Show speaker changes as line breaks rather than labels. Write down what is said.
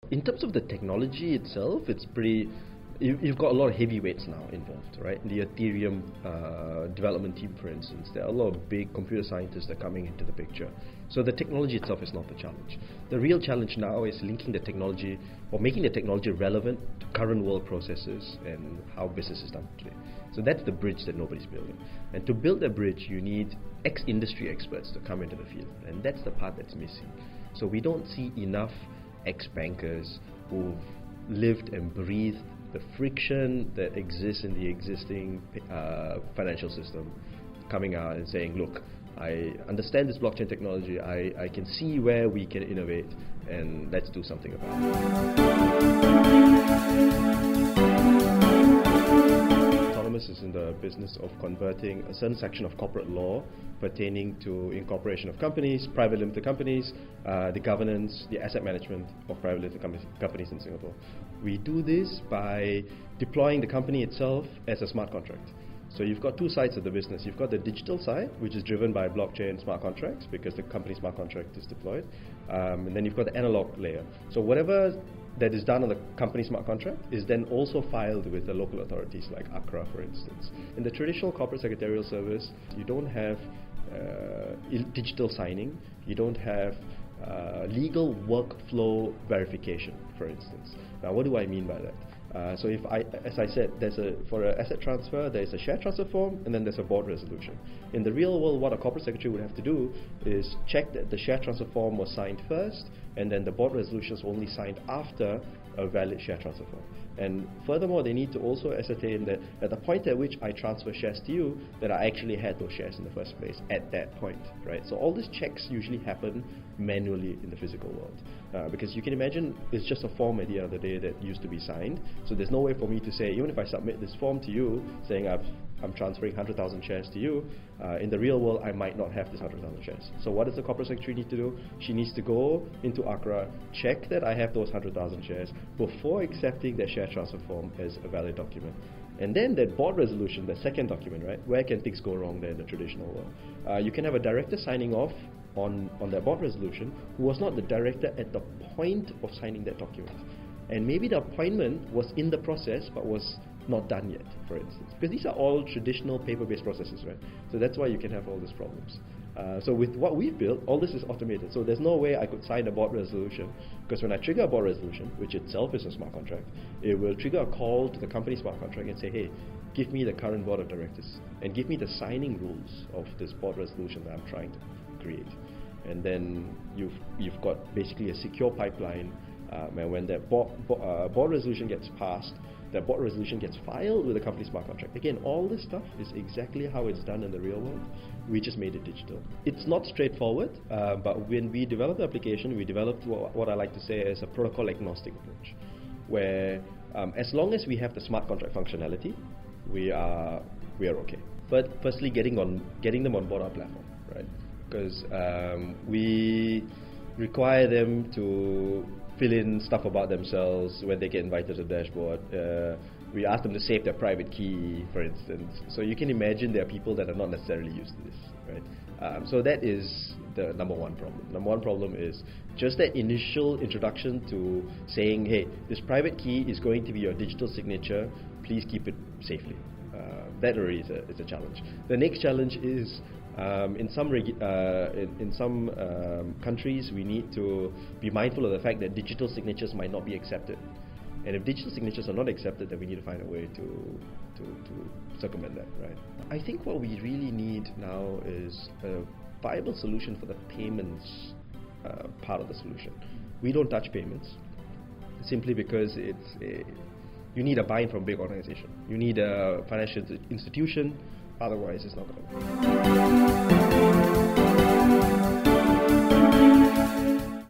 In terms of the technology itself, it's pretty. You've got a lot of heavyweights now involved, right? The Ethereum development team, for instance, there are a lot of big computer scientists that are coming into the picture. So the technology itself is not the challenge. The real challenge now is linking the technology or making the technology relevant to current world processes and how business is done today. So that's the bridge that nobody's building. And to build that bridge, you need industry experts to come into the field, and that's the part that's missing. So we don't see enough ex-bankers who've lived and breathed the friction that exists in the existing financial system coming out and saying, look, I understand this blockchain technology, I can see where we can innovate, and let's do something about it. Autonomous is in the business of converting a certain section of corporate law pertaining to incorporation of companies, private limited companies, the governance, the asset management of private limited companies in Singapore. We do this by deploying the company itself as a smart contract. So you've got two sides of the business. You've got the digital side, which is driven by blockchain smart contracts because the company smart contract is deployed. And then you've got the analog layer. So whatever that is done on the company smart contract is then also filed with the local authorities like ACRA, for instance. In the traditional corporate secretarial service, you don't have digital signing, you don't have legal workflow verification, for instance. Now, what do I mean by that? So as I said, for an asset transfer, there's a share transfer form and then there's a board resolution. In the real world, what a corporate secretary would have to do is check that the share transfer form was signed first, and then the board resolution is only signed after a valid share transfer form. And furthermore, they need to also ascertain that at the point at which I transfer shares to you, that I actually had those shares in the first place at that point, right? So all these checks usually happen manually in the physical world. Because you can imagine it's just a form at the end of the day that used to be signed. So there's no way for me to say, even if I submit this form to you saying I'm transferring 100,000 shares to you, in the real world I might not have this 100,000 shares. So what does the corporate secretary need to do? She needs to go into ACRA, check that I have those 100,000 shares before accepting that share transfer form as a valid document. And then that board resolution, the second document, right? Where can things go wrong there in the traditional world? You can have a director signing off on that board resolution who was not the director at the point of signing that document. And maybe the appointment was in the process but was not done yet, for instance. Because these are all traditional paper-based processes, right? So that's why you can have all these problems. So with what we've built, all this is automated. So there's no way I could sign a board resolution, because when I trigger a board resolution, which itself is a smart contract, it will trigger a call to the company smart contract and say, hey, give me the current board of directors and give me the signing rules of this board resolution that I'm trying to create. And then you've got basically a secure pipeline, and when that board resolution gets passed, that board resolution gets filed with the company smart contract. Again, all this stuff is exactly how it's done in the real world. We just made it digital. It's not straightforward, but when we developed the application, we developed what I like to say is a protocol agnostic approach, where as long as we have the smart contract functionality, we are okay. But firstly, getting them on board our platform, right? Because we require them to fill in stuff about themselves when they get invited to the dashboard. We ask them to save their private key, for instance. So you can imagine there are people that are not necessarily used to this, right? So that is the number one problem. Number one problem is just that initial introduction to saying, hey, this private key is going to be your digital signature, please keep it safely. That already is a challenge. The next challenge is in some countries, we need to be mindful of the fact that digital signatures might not be accepted. And if digital signatures are not accepted, then we need to find a way to circumvent that, right? I think what we really need now is a viable solution for the payments part of the solution. We don't touch payments simply because you need a buy-in from a big organization. You need a financial institution, otherwise it's not going to work.